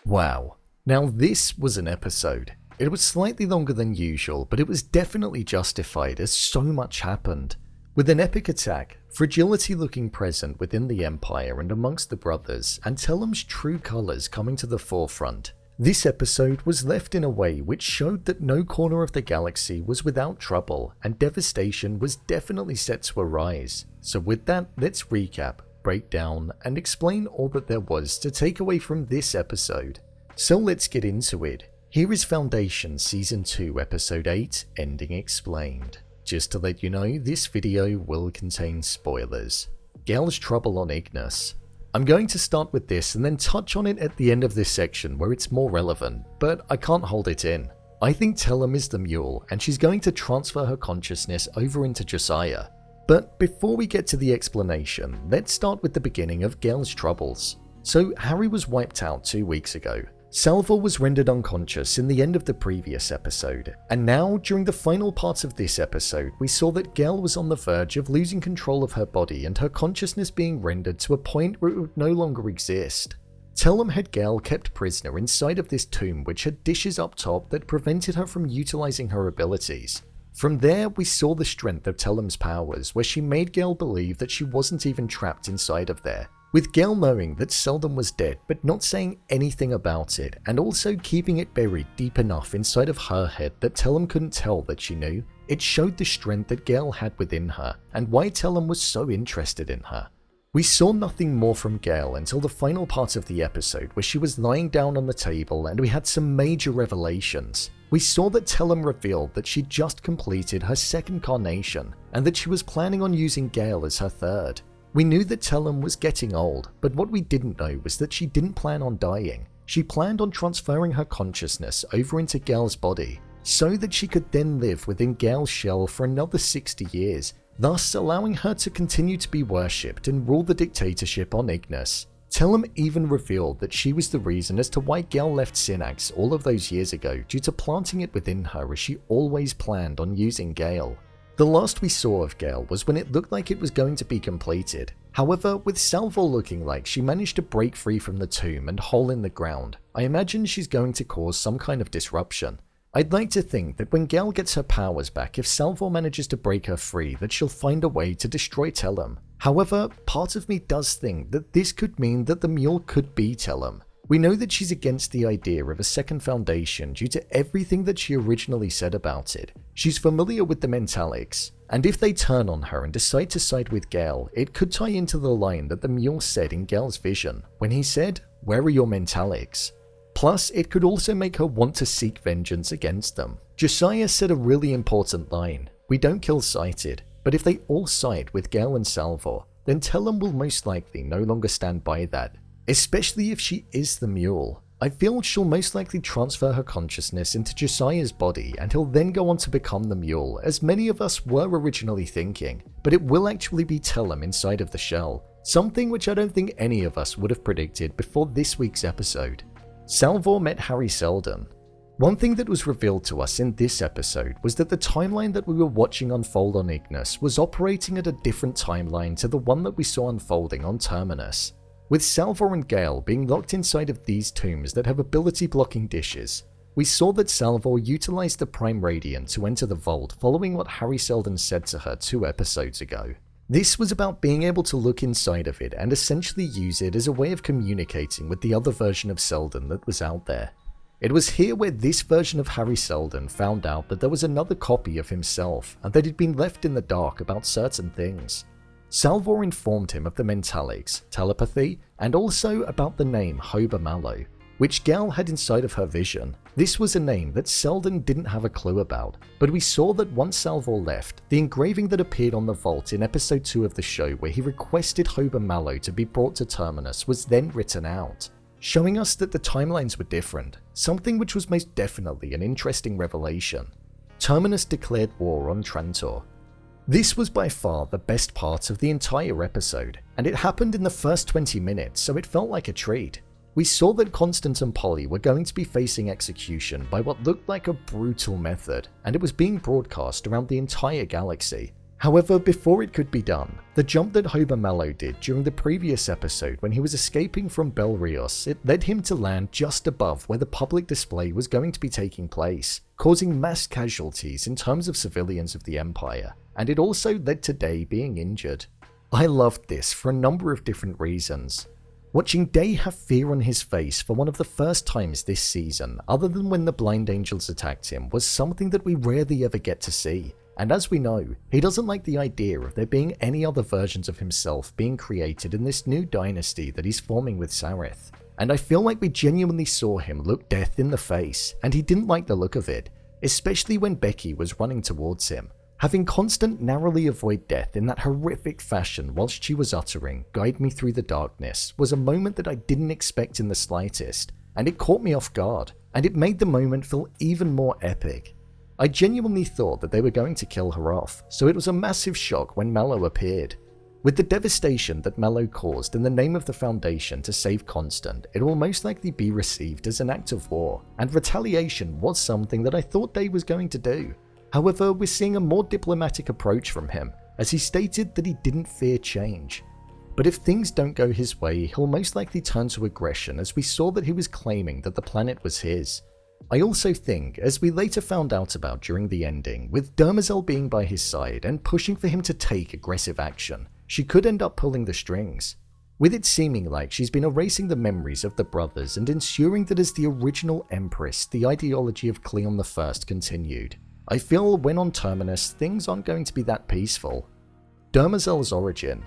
Wow. Now this was an episode. It was slightly longer than usual, but it was definitely justified as so much happened. With an epic attack, fragility looking present within the Empire and amongst the brothers, and Tellem's true colours coming to the forefront, this episode was left in a way which showed that no corner of the galaxy was without trouble, and devastation was definitely set to arise. So with that, let's recap, break down, and explain all that there was to take away from this episode. So let's get into it. Here is Foundation Season 2 Episode 8, Ending Explained. Just to let you know, this video will contain spoilers. Gaal's trouble on Ignus. I'm going to start with this and then touch on it at the end of this section where it's more relevant, but I can't hold it in. I think Tellem is the Mule and she's going to transfer her consciousness over into Josiah. But before we get to the explanation, let's start with the beginning of Gaal's troubles. So Harry was wiped out 2 weeks ago. Salvor was rendered unconscious in the end of the previous episode, and now, during the final part of this episode, we saw that Gaal was on the verge of losing control of her body and her consciousness being rendered to a point where it would no longer exist. Tellem had Gaal kept prisoner inside of this tomb which had dishes up top that prevented her from utilizing her abilities. From there, we saw the strength of Tellem's powers, where she made Gaal believe that she wasn't even trapped inside of there. With Gaal knowing that Seldon was dead but not saying anything about it, and also keeping it buried deep enough inside of her head that Tellem couldn't tell that she knew, it showed the strength that Gaal had within her and why Tellem was so interested in her. We saw nothing more from Gaal until the final part of the episode where she was lying down on the table and we had some major revelations. We saw that Tellem revealed that she'd just completed her second carnation and that she was planning on using Gaal as her third. We knew that Tellem was getting old, but what we didn't know was that she didn't plan on dying. She planned on transferring her consciousness over into Gaal's body, so that she could then live within Gaal's shell for another 60 years, thus allowing her to continue to be worshipped and rule the dictatorship on Ignus. Tellem even revealed that she was the reason as to why Gaal left Synax all of those years ago due to planting it within her as she always planned on using Gaal. The last we saw of Gaal was when it looked like it was going to be completed. However, with Salvor looking like she managed to break free from the tomb and hole in the ground, I imagine she's going to cause some kind of disruption. I'd like to think that when Gaal gets her powers back, if Salvor manages to break her free, that she'll find a way to destroy Tellem. However, part of me does think that this could mean that the Mule could be Tellem. We know that she's against the idea of a second foundation due to everything that she originally said about it. She's familiar with the Mentalics, and if they turn on her and decide to side with Gaal, it could tie into the line that the Mule said in Gaal's vision, when he said, "Where are your Mentalics?" Plus, it could also make her want to seek vengeance against them. Josiah said a really important line, "We don't kill sighted," but if they all side with Gaal and Salvor, then Tellem will most likely no longer stand by that. Especially if she is the Mule. I feel she'll most likely transfer her consciousness into Josiah's body and he'll then go on to become the Mule, as many of us were originally thinking, but it will actually be Tellem inside of the shell, something which I don't think any of us would have predicted before this week's episode. Salvor met Harry Seldon. One thing that was revealed to us in this episode was that the timeline that we were watching unfold on Ignus was operating at a different timeline to the one that we saw unfolding on Terminus. With Salvor and Gaal being locked inside of these tombs that have ability blocking dishes, we saw that Salvor utilized the Prime Radiant to enter the vault following what Harry Seldon said to her 2 episodes ago. This was about being able to look inside of it and essentially use it as a way of communicating with the other version of Seldon that was out there. It was here where this version of Harry Seldon found out that there was another copy of himself and that he'd been left in the dark about certain things. Salvor informed him of the Mentalics, telepathy, and also about the name Hober Mallow, which Gaal had inside of her vision. This was a name that Seldon didn't have a clue about, but we saw that once Salvor left, the engraving that appeared on the vault in episode 2 of the show where he requested Hober Mallow to be brought to Terminus was then written out, showing us that the timelines were different, something which was most definitely an interesting revelation. Terminus declared war on Trantor. This was by far the best part of the entire episode, and it happened in the first 20 minutes, so it felt like a treat. We saw that Constance and Polly were going to be facing execution by what looked like a brutal method, and it was being broadcast around the entire galaxy. However, before it could be done, the jump that Hober Mallow did during the previous episode when he was escaping from Bel Rios, it led him to land just above where the public display was going to be taking place, causing mass casualties in terms of civilians of the Empire, and it also led to Day being injured. I loved this for a number of different reasons. Watching Day have fear on his face for one of the first times this season, other than when the Blind Angels attacked him, was something that we rarely ever get to see. And as we know, he doesn't like the idea of there being any other versions of himself being created in this new dynasty that he's forming with Sareth. And I feel like we genuinely saw him look death in the face, and he didn't like the look of it, especially when Becky was running towards him. Having constant narrowly avoid death in that horrific fashion whilst she was uttering "Guide me through the darkness" was a moment that I didn't expect in the slightest, and it caught me off guard, and it made the moment feel even more epic. I genuinely thought that they were going to kill her off, so it was a massive shock when Mallow appeared. With the devastation that Mallow caused in the name of the Foundation to save Constant, it will most likely be received as an act of war, and retaliation was something that I thought Day was going to do. However, we're seeing a more diplomatic approach from him, as he stated that he didn't fear change. But if things don't go his way, he'll most likely turn to aggression, as we saw that he was claiming that the planet was his. I also think, as we later found out about during the ending, with Demerzel being by his side and pushing for him to take aggressive action, she could end up pulling the strings. With it seeming like she's been erasing the memories of the brothers and ensuring that as the original Empress, the ideology of Cleon I continued. I feel when on Terminus, things aren't going to be that peaceful. Demerzel's origin.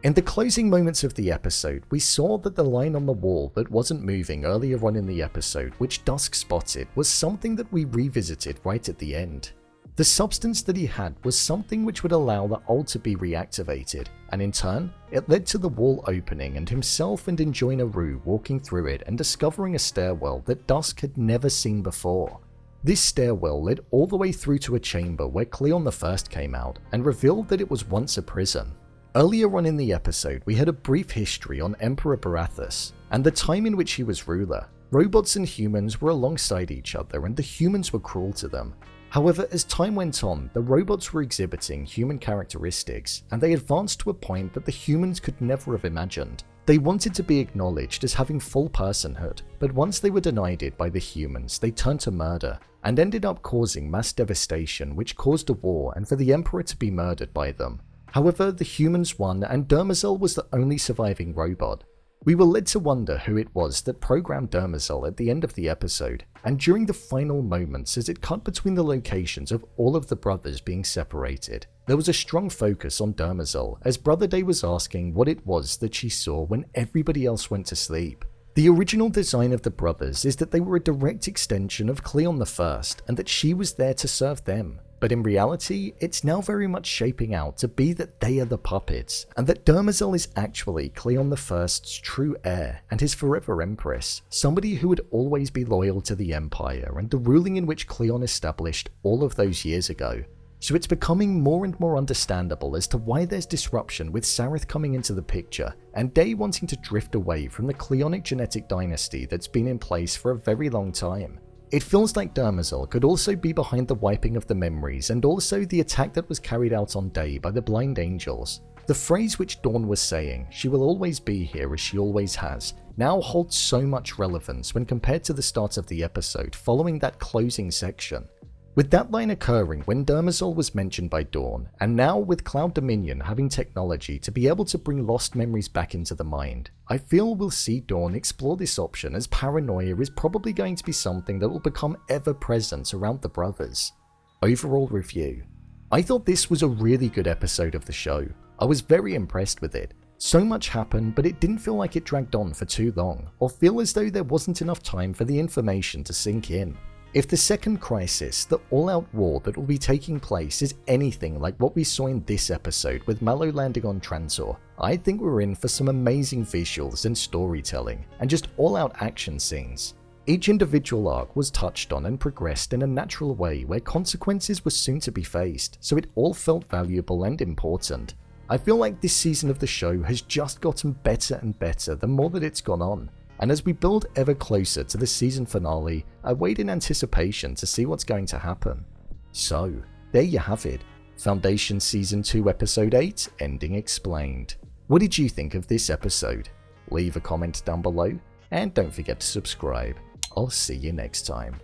In the closing moments of the episode, we saw that the line on the wall that wasn't moving earlier on in the episode, which Dusk spotted, was something that we revisited right at the end. The substance that he had was something which would allow the ult to be reactivated, and in turn, it led to the wall opening and himself and Enjoyna Rue walking through it and discovering a stairwell that Dusk had never seen before. This stairwell led all the way through to a chamber where Cleon I came out and revealed that it was once a prison. Earlier on in the episode, we had a brief history on Emperor Baratheus and the time in which he was ruler. Robots and humans were alongside each other and the humans were cruel to them. However, as time went on, the robots were exhibiting human characteristics and they advanced to a point that the humans could never have imagined. They wanted to be acknowledged as having full personhood, but once they were denied it by the humans, they turned to murder and ended up causing mass devastation, which caused a war and for the Emperor to be murdered by them. However, the humans won and Demerzel was the only surviving robot. We were led to wonder who it was that programmed Demerzel at the end of the episode, and during the final moments as it cut between the locations of all of the brothers being separated, there was a strong focus on Demerzel as Brother Day was asking what it was that she saw when everybody else went to sleep. The original design of the brothers is that they were a direct extension of Cleon I and that she was there to serve them. But in reality, it's now very much shaping out to be that they are the puppets, and that Demerzel is actually Cleon I's true heir and his forever empress, somebody who would always be loyal to the Empire and the ruling in which Cleon established all of those years ago. So it's becoming more and more understandable as to why there's disruption with Sareth coming into the picture and Day wanting to drift away from the Cleonic genetic dynasty that's been in place for a very long time. It feels like Demerzel could also be behind the wiping of the memories and also the attack that was carried out on Day by the Blind Angels. The phrase which Dawn was saying, "She will always be here as she always has," now holds so much relevance when compared to the start of the episode following that closing section. With that line occurring when Demerzel was mentioned by Dawn, and now with Cloud Dominion having technology to be able to bring lost memories back into the mind, I feel we'll see Dawn explore this option as paranoia is probably going to be something that will become ever present around the brothers. Overall review. I thought this was a really good episode of the show. I was very impressed with it. So much happened, but it didn't feel like it dragged on for too long, or feel as though there wasn't enough time for the information to sink in. If the second crisis, the all-out war that will be taking place, is anything like what we saw in this episode with Mallow landing on Trantor, I think we're in for some amazing visuals and storytelling, and just all-out action scenes. Each individual arc was touched on and progressed in a natural way where consequences were soon to be faced, so it all felt valuable and important. I feel like this season of the show has just gotten better and better the more that it's gone on. And as we build ever closer to the season finale, I wait in anticipation to see what's going to happen. So, there you have it. Foundation Season 2 Episode 8, Ending Explained. What did you think of this episode? Leave a comment down below, and don't forget to subscribe. I'll see you next time.